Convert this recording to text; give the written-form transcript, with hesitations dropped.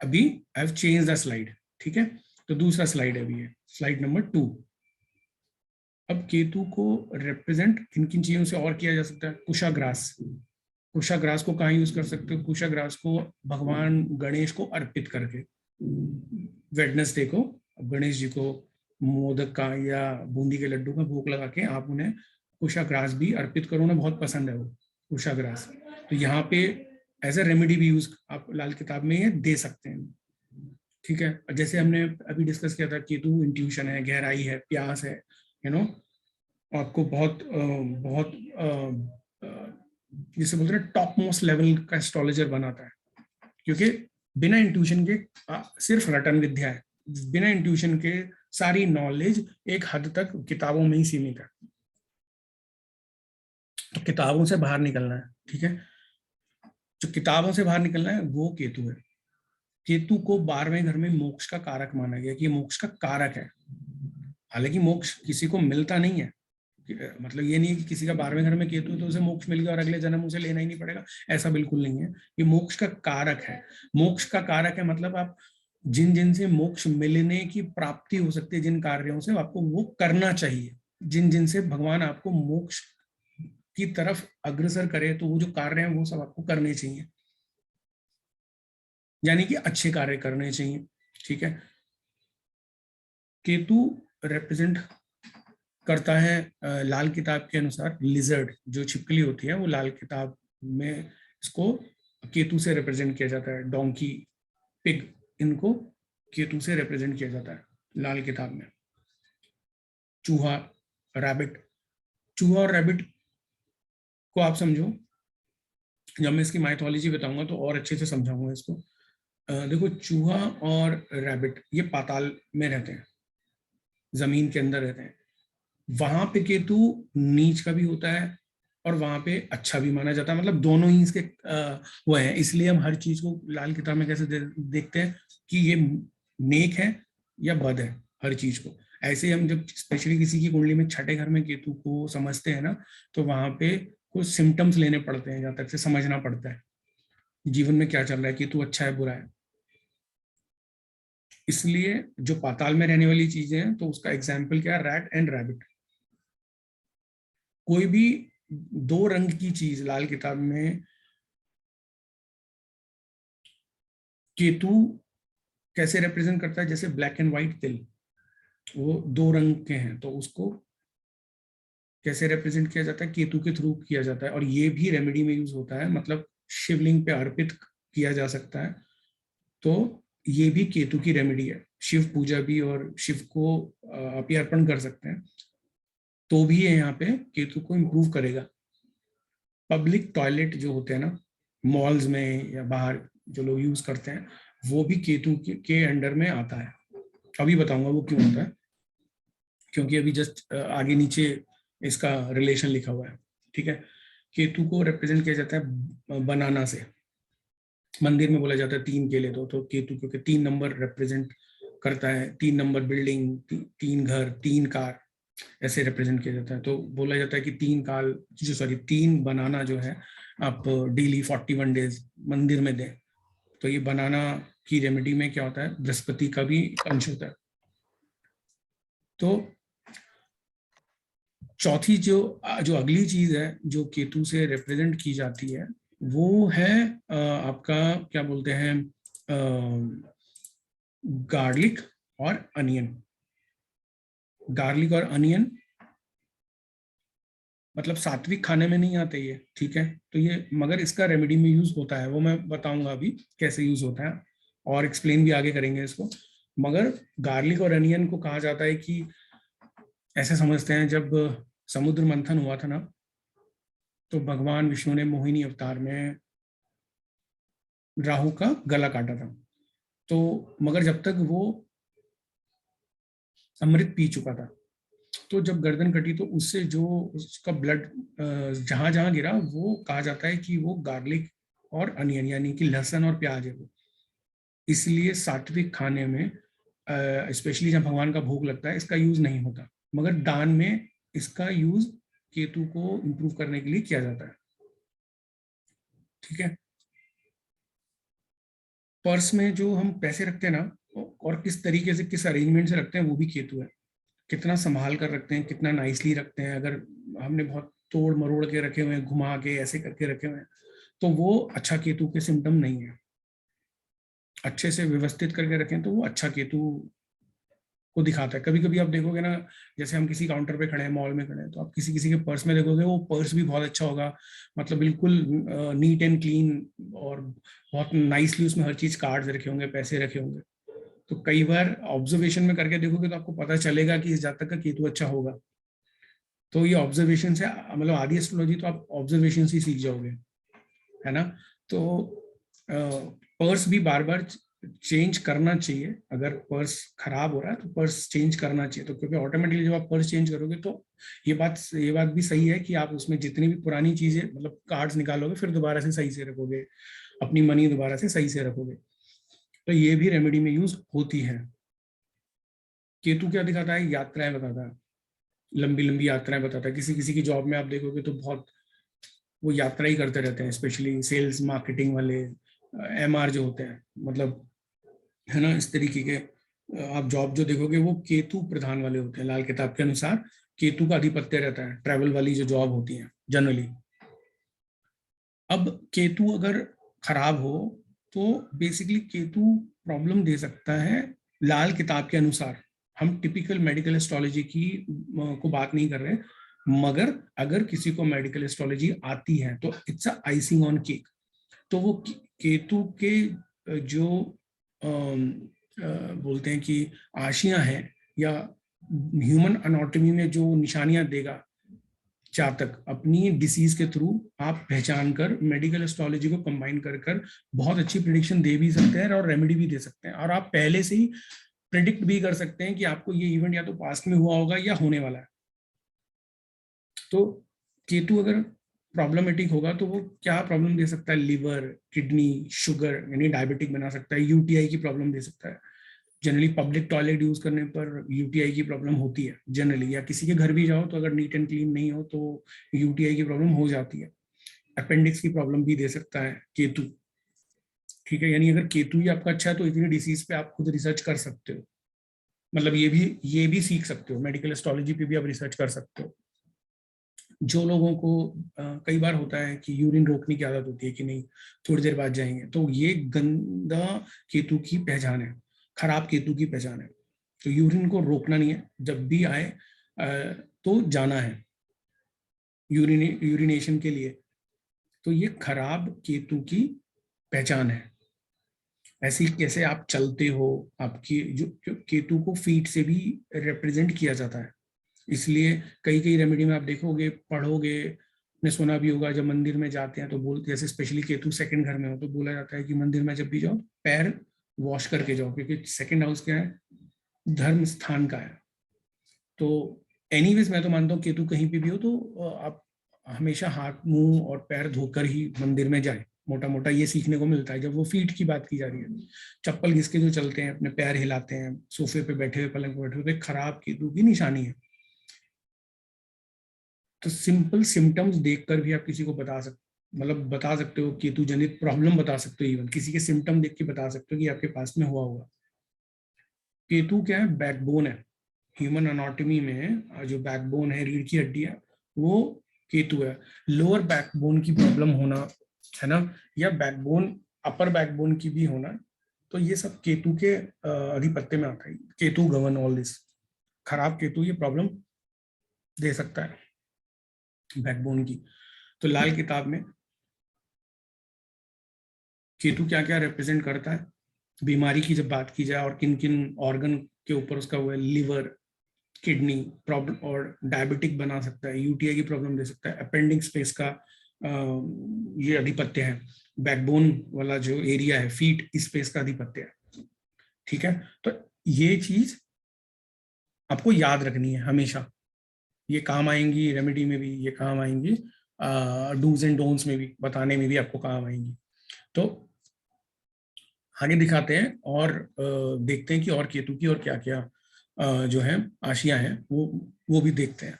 अभी I have change the slide, ठीक है। तो दूसरा स्लाइड है अभी, ये स्लाइड नंबर 2। अब केतु को रिप्रेजेंट किन किन चीजों से और किया जा सकता है? कुशाग्रास। कुशाग्रास को कहाँ यूज कर सकते हो? कुशाग्रास को भगवान गणेश को अर्पित करके, वेडनेसडे को गणेश जी को मोदक का या बूंदी के लड्डू का भोग लगा के आप उन्हें कुशाग्रास भी अर्पित करो, उन्हें बहुत पसंद है वो कुशाग्रास। तो यहाँ पे एज ए रेमेडी भी यूज आप लाल किताब में ये दे सकते हैं, ठीक है। जैसे हमने अभी डिस्कस किया था, केतु इंट्यूशन है, गहराई है, प्यास है, यू नो, आपको बहुत बहुत जिसे बोलते हैं टॉप मोस्ट लेवल का एस्ट्रोलॉजर बनाता है, क्योंकि बिना इंट्यूशन के सिर्फ रटन विद्या है, बिना इंट्यूशन के सारी नॉलेज एक हद तक किताबों में ही सीमित है। तो किताबों से बाहर निकलना है, ठीक है। जो किताबों से बाहर निकलना है वो केतु है। केतु को 12वें घर में मोक्ष का कारक माना गया कि मोक्ष का कारक है। हालांकि मोक्ष किसी को मिलता नहीं है, मतलब ये नहीं है कि किसी का 12वें घर में केतु है तो उसे मोक्ष मिल गया और अगले जन्म उसे लेना ही नहीं पड़ेगा, ऐसा बिल्कुल नहीं है। ये मोक्ष का कारक है। मोक्ष का कारक है मतलब आप जिन जिन से मोक्ष मिलने की प्राप्ति हो सकती है, जिन कार्यों से आपको वो करना चाहिए, जिन जिन से भगवान आपको मोक्ष की तरफ अग्रसर करे, तो वो जो कार्य हैं वो सब आपको करने चाहिए, यानी कि अच्छे कार्य करने चाहिए, ठीक है। केतु रिप्रेजेंट करता है लाल किताब के अनुसार लिजर्ड, जो छिपकली होती है वो लाल किताब में इसको केतु से रिप्रेजेंट किया जाता है। डोंकी, पिग, इनको केतु से रिप्रेजेंट किया जाता है लाल किताब में। चूहा, रैबिट, चूहा और रैबिट को आप समझो, जब मैं इसकी माइथोलॉजी बताऊंगा तो और अच्छे से समझाऊंगा इसको। देखो, चूहा और रैबिट ये पाताल में रहते हैं, जमीन के अंदर रहते हैं। वहां पे केतु नीच का भी होता है और वहां पे अच्छा भी माना जाता है, मतलब दोनों ही इसके वो है। इसलिए हम हर चीज को लाल किताब में कैसे देखते हैं कि ये नेक है या बद है, हर चीज को। ऐसे ही हम जब स्पेशली किसी की कुंडली में छठे घर में केतु को समझते हैं ना, तो वहां पे कुछ सिम्टम्स लेने पड़ते हैं, जहां तक से समझना पड़ता है जीवन में क्या चल रहा है, केतु अच्छा है बुरा है। इसलिए जो पाताल में रहने वाली चीजें हैं, तो उसका एग्जाम्पल क्या है? Rat and rabbit. कोई भी दो रंग की चीज लाल किताब में केतु कैसे रिप्रेजेंट करता है? जैसे ब्लैक एंड व्हाइट तिल, वो दो रंग के हैं, तो उसको कैसे रिप्रेजेंट किया जाता है? केतु के थ्रू किया जाता है। और ये भी रेमेडी में यूज होता है, मतलब शिवलिंग पे अर्पित किया जा सकता है। तो ये भी केतु की रेमेडी है। शिव पूजा भी, और शिव को आप ये अर्पण कर सकते हैं, तो भी ये यहाँ पे केतु को इम्प्रूव करेगा। पब्लिक टॉयलेट जो होते हैं ना मॉल्स में या बाहर, जो लोग यूज करते हैं, वो भी केतु के अंडर में आता है। अभी बताऊंगा वो क्यों होता है, क्योंकि अभी जस्ट आगे नीचे इसका रिलेशन लिखा हुआ है, ठीक है। केतु को रिप्रेजेंट किया जाता है बनाना से। मंदिर में बोला जाता है 3 केले दो, तो केतु क्योंकि 3 नंबर रिप्रेजेंट करता है, 3 नंबर बिल्डिंग, 3 घर, 3 कार, ऐसे रिप्रेजेंट किया जाता है। तो बोला जाता है कि 3 बनाना जो है आप डेली 41 डेज मंदिर में दें। तो ये बनाना की रेमेडी में क्या होता है? बृहस्पति का भी अंश होता है। तो चौथी जो जो अगली चीज है जो केतु से रिप्रेजेंट की जाती है, वो है आपका क्या बोलते हैं, गार्लिक और अनियन। गार्लिक और अनियन मतलब सात्विक खाने में नहीं आते ये, ठीक है। तो ये मगर इसका रेमेडी में यूज होता है, वो मैं बताऊंगा अभी कैसे यूज होता है, और एक्सप्लेन भी आगे करेंगे इसको। मगर गार्लिक और अनियन को कहा जाता है कि ऐसे समझते हैं, जब समुद्र मंथन हुआ था ना, तो भगवान विष्णु ने मोहिनी अवतार में राहु का गला काटा था। तो मगर जब तक वो अमृत पी चुका था, तो जब गर्दन कटी तो उससे जो उसका ब्लड जहां जहां गिरा, वो कहा जाता है कि वो गार्लिक और अनियन यानी कि लहसुन और प्याज है वो। इसलिए सात्विक खाने में स्पेशली जब भगवान का भोग लगता है, इसका यूज नहीं होता, मगर दान में इसका यूज केतु को इंप्रूव करने के लिए किया जाता है, ठीक है। पर्स में जो हम पैसे रखते हैं ना, और किस तरीके से, किस अरेंजमेंट से रखते हैं, वो भी केतु है। कितना संभाल कर रखते हैं, कितना नाइसली रखते हैं। अगर हमने बहुत तोड़ मरोड़ के रखे हुए हैं, घुमा के ऐसे करके रखे हुए हैं, तो वो अच्छा केतु के सिम्टम नहीं है। अच्छे से व्यवस्थित करके रखें तो वो अच्छा केतु को दिखाता है। कभी कभी आप देखोगे ना, जैसे हम किसी काउंटर पे खड़े हैं, मॉल में खड़े हैं, तो आप किसी किसी के पर्स में देखोगे, वो पर्स भी बहुत अच्छा होगा, मतलब बिल्कुल नीट एंड क्लीन, और बहुत नाइसली उसमें हर चीज, कार्ड्स रखे होंगे, पैसे रखे होंगे। तो कई बार ऑब्जर्वेशन में करके देखोगे तो आपको पता चलेगा कि इस जातक का केतु अच्छा होगा। तो ये ऑब्जर्वेशन से, मतलब आदि एस्ट्रोलॉजी तो आप ऑब्जर्वेशन से ही सीख जाओगे, है ना। तो पर्स भी बार बार चेंज करना चाहिए। अगर पर्स खराब हो रहा है तो पर्स चेंज करना चाहिए। तो क्योंकि ऑटोमेटिकली जब आप पर्स चेंज करोगे तो ये बात भी सही है कि आप उसमें जितनी भी पुरानी चीजें, मतलब कार्ड्स निकालोगे, फिर दोबारा से सही से रखोगे, अपनी मनी दोबारा से सही से रखोगे। तो ये भी रेमेडी में यूज होती है। केतु क्या दिखाता है? यात्राएं बताता है, लंबी लंबी यात्राएं बताता है। किसी किसी की जॉब में आप देखोगे तो बहुत वो यात्रा ही करते रहते हैं, स्पेशली सेल्स मार्केटिंग वाले, एमआर जो होते हैं, मतलब, है ना, इस तरीके के आप जॉब जो देखोगे वो केतु प्रधान वाले होते हैं। लाल किताब के अनुसार केतु का अधिपत्य रहता है ट्रैवल वाली जो जॉब होती है जनरली। अब केतु अगर खराब हो तो बेसिकली केतु प्रॉब्लम दे सकता है लाल किताब के अनुसार। हम टिपिकल मेडिकल एस्ट्रोलॉजी की को बात नहीं कर रहे, मगर अगर किसी को मेडिकल एस्ट्रोलॉजी आती है तो it's a icing on cake. तो वो केतु के जो बोलते हैं कि आशियां हैं, या ह्यूमन अनाटॉमी में जो निशानियां देगा जातक, अपनी डिसीज के थ्रू आप पहचान कर मेडिकल एस्ट्रोलॉजी को कंबाइन कर कर बहुत अच्छी प्रिडिक्शन दे भी सकते हैं और रेमेडी भी दे सकते हैं। और आप पहले से ही प्रिडिक्ट भी कर सकते हैं कि आपको ये इवेंट या तो पास्ट में हुआ होगा या होने वाला है। तो केतु अगर प्रॉब्लमेटिक होगा तो वो क्या प्रॉब्लम दे सकता है? लिवर, किडनी, शुगर, यानी डायबिटिक बना सकता है, यूटीआई की प्रॉब्लम दे सकता है। जनरली पब्लिक टॉयलेट यूज करने पर यूटीआई की प्रॉब्लम होती है जनरली, या किसी के घर भी जाओ तो अगर नीट एंड क्लीन नहीं हो तो यूटीआई की प्रॉब्लम हो जाती है। अपेंडिक्स की प्रॉब्लम भी दे सकता है केतु। ठीक है, यानी अगर केतु ही आपका अच्छा है तो इतनी डिसीज पे आप खुद रिसर्च कर सकते हो, मतलब ये भी सीख सकते हो, मेडिकल एस्ट्रोलॉजी पे भी आप रिसर्च कर सकते हो। जो लोगों को कई बार होता है कि यूरिन रोकने की आदत होती है कि नहीं, थोड़ी देर बाद जाएंगे, तो ये गंदा केतु की पहचान है, खराब केतु की पहचान है। तो यूरिन को रोकना नहीं है, जब भी आए तो जाना है यूरिनेशन के लिए। तो ये खराब केतु की पहचान है। ऐसे ही कैसे आप चलते हो, आपकी जो केतु को फीट से भी रिप्रेजेंट किया जाता है। इसलिए कई कई रेमेडी में आप देखोगे, पढ़ोगे, ने सुना भी होगा, जब मंदिर में जाते हैं तो बोलते, जैसे स्पेशली केतु सेकंड घर में हो तो बोला जाता है कि मंदिर में जब भी जाओ पैर वॉश करके जाओ, क्योंकि सेकंड हाउस क्या है? धर्म स्थान का है। तो एनीवेज मैं तो मानता हूँ केतु कहीं पे भी हो तो आप हमेशा हाथ मुंह और पैर धोकर ही मंदिर में जाए। मोटा मोटा ये सीखने को मिलता है जब वो फीट की बात की जा रही है। चप्पल घिस के जो चलते हैं, अपने पैर हिलाते हैं, सोफे पे बैठे हुए, पलंग पे बैठे हुए, तो खराब केतु की निशानी है। तो सिंपल सिम्टम्स देखकर भी आप किसी को बता सकते हो, केतु जनित प्रॉब्लम बता सकते हो, इवन किसी के सिम्टम देख के बता सकते हो कि आपके पास में हुआ होगा। केतु क्या है? बैकबोन है। ह्यूमन अनाटॉमी में जो बैकबोन है, रीढ़ की हड्डी है, वो केतु है। लोअर बैकबोन की प्रॉब्लम होना, है ना, या बैकबोन, अपर बैकबोन की भी होना, तो ये सब केतु के अधिपत्य में आता है। Ketu govern all this. खराब केतु ये प्रॉब्लम दे सकता है बैकबोन की। तो लाल किताब में केतु क्या क्या रिप्रेजेंट करता है, बीमारी की जब बात की जाए, और किन किन ऑर्गन के ऊपर उसका हुआ है, लिवर, किडनी प्रॉब्लम, और डायबिटिक बना सकता है, यूटीआई की प्रॉब्लम दे सकता है, अपेंडिक स्पेस का ये अधिपत्य है, बैकबोन वाला जो एरिया है, फीट स्पेस का अधिपत्य है। ठीक है, तो ये चीज आपको याद रखनी है हमेशा। ये काम आएंगी रेमेडी में भी, ये काम आएंगी डूज एंड डोंट्स में भी, बताने में भी आपको काम आएंगी। तो आगे दिखाते हैं और देखते हैं कि और केतु की और क्या क्या जो है आशियां हैं, वो भी देखते हैं।